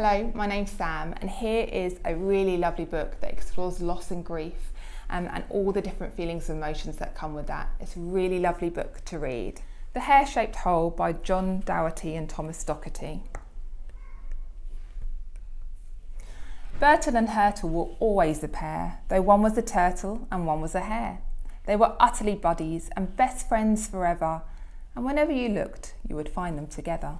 Hello, my name's Sam, and here is a really lovely book that explores loss and grief and all the different feelings and emotions that come with that. It's a really lovely book to read. The Hare-Shaped Hole by Dougherty and Docherty. Bertel and Hurtle were always a pair, though one was a turtle and one was a hare. They were utterly buddies and best friends forever, and whenever you looked, you would find them together.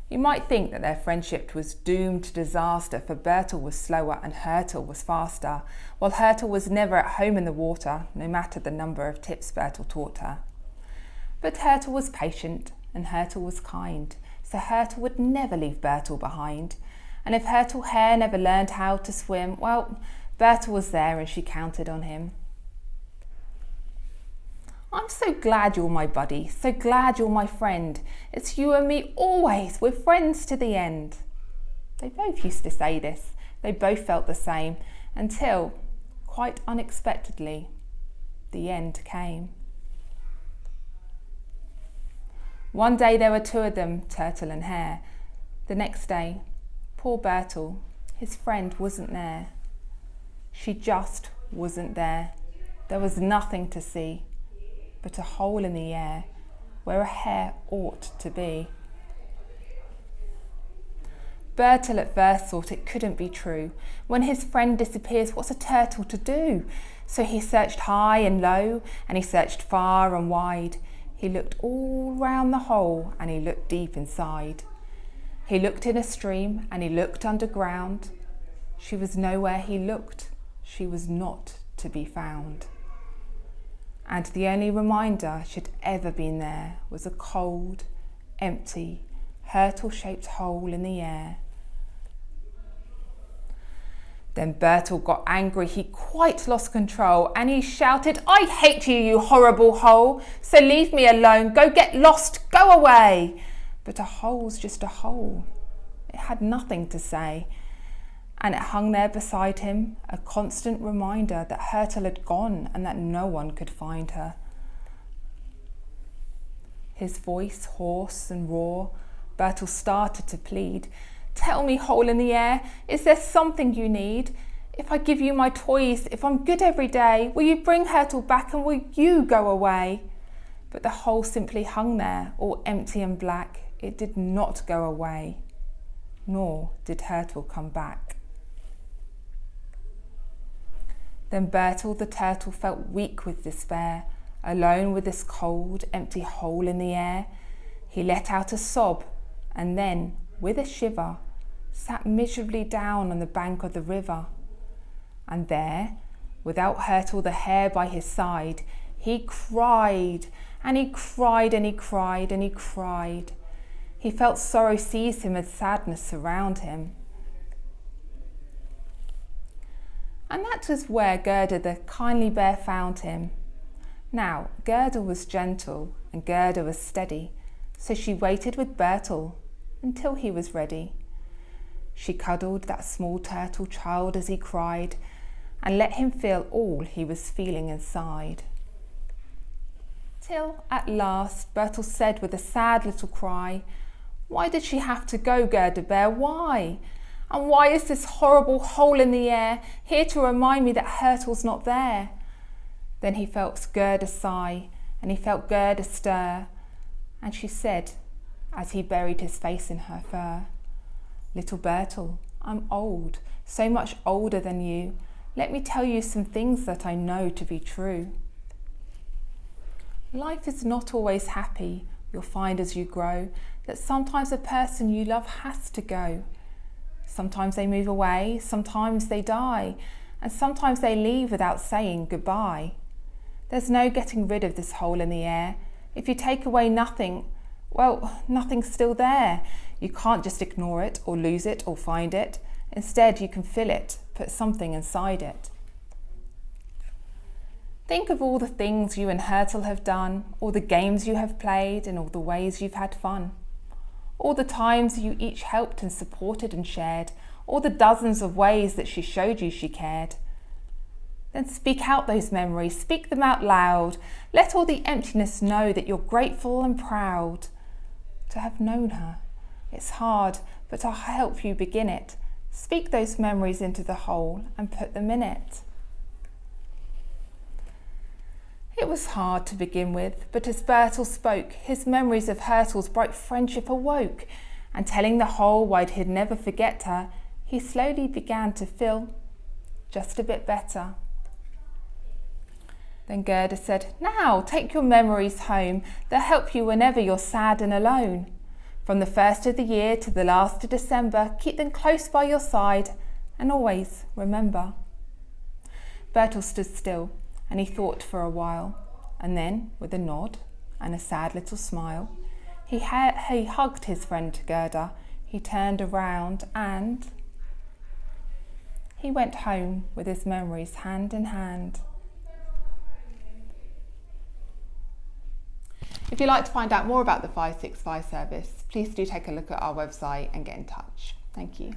You might think that their friendship was doomed to disaster, for Bertel was slower and Hurtle was faster, while Hurtle was never at home in the water, no matter the number of tips Bertel taught her. But Hurtle was patient and Hurtle was kind, so Hurtle would never leave Bertel behind. And if Hurtle Hare never learned how to swim, well, Bertel was there and she counted on him. I'm so glad you're my buddy, so glad you're my friend. It's you and me always, we're friends to the end. They both used to say this. They both felt the same until, quite unexpectedly, the end came. One day there were two of them, Turtle and Hare. The next day, poor Bertel, his friend wasn't there. She just wasn't there. There was nothing to see but a hole in the air where a hare ought to be. Bertel at first thought it couldn't be true. When his friend disappears, what's a turtle to do? So he searched high and low, and he searched far and wide. He looked all round the hole, and he looked deep inside. He looked in a stream, and he looked underground. She was nowhere he looked. She was not to be found. And the only reminder she'd ever been there was a cold, empty, Hurtle-shaped hole in the air. Then Bertel got angry. He quite lost control and he shouted, "I hate you, you horrible hole, so leave me alone, go get lost, go away." But a hole's just a hole. It had nothing to say. And it hung there beside him, a constant reminder that Hurtle had gone and that no one could find her. His voice hoarse and raw, Bertel started to plead. "Tell me, hole in the air, is there something you need? If I give you my toys, if I'm good every day, will you bring Hurtle back and will you go away?" But the hole simply hung there, all empty and black. It did not go away, nor did Hurtle come back. Then Bertel the turtle felt weak with despair, alone with this cold, empty hole in the air. He let out a sob and then, with a shiver, sat miserably down on the bank of the river. And there, without Hurtle the hare by his side, he cried and he cried and he cried and he cried. He felt sorrow seize him and sadness surround him. And that was where Gerda the kindly bear found him. Now, Gerda was gentle and Gerda was steady, so she waited with Bertel until he was ready. She cuddled that small turtle child as he cried and let him feel all he was feeling inside. Till at last Bertel said with a sad little cry, "Why did she have to go, Gerda bear, why? And why is this horrible hole in the air here to remind me that Hurtle's not there?" Then he felt Gerda sigh and he felt Gerda stir, and she said, as he buried his face in her fur, "Little Bertel, I'm old, so much older than you. Let me tell you some things that I know to be true. Life is not always happy. You'll find as you grow that sometimes a person you love has to go. Sometimes they move away, sometimes they die, and sometimes they leave without saying goodbye. There's no getting rid of this hole in the air. If you take away nothing, well, nothing's still there. You can't just ignore it or lose it or find it. Instead, you can fill it, put something inside it. Think of all the things you and Hurtle have done, all the games you have played, and all the ways you've had fun. All the times you each helped and supported and shared, all the dozens of ways that she showed you she cared. Then speak out those memories, speak them out loud. Let all the emptiness know that you're grateful and proud to have known her, It's hard, but I'll help you begin it. Speak those memories into the hole and put them in it. It was hard to begin with, but as Bertel spoke, his memories of Hurtle's bright friendship awoke, and telling the hole why he'd never forget her, he slowly began to feel just a bit better. Then Gerda said, "Now, take your memories home. They'll help you whenever you're sad and alone. From the 1st of the year to the last of December, keep them close by your side and always remember." Bertel stood still and he thought for a while, and then, with a nod and a sad little smile, he hugged his friend Gerda. He turned around and he went home with his memories hand in hand. If you'd like to find out more about the 565 service, please do take a look at our website and get in touch. Thank you.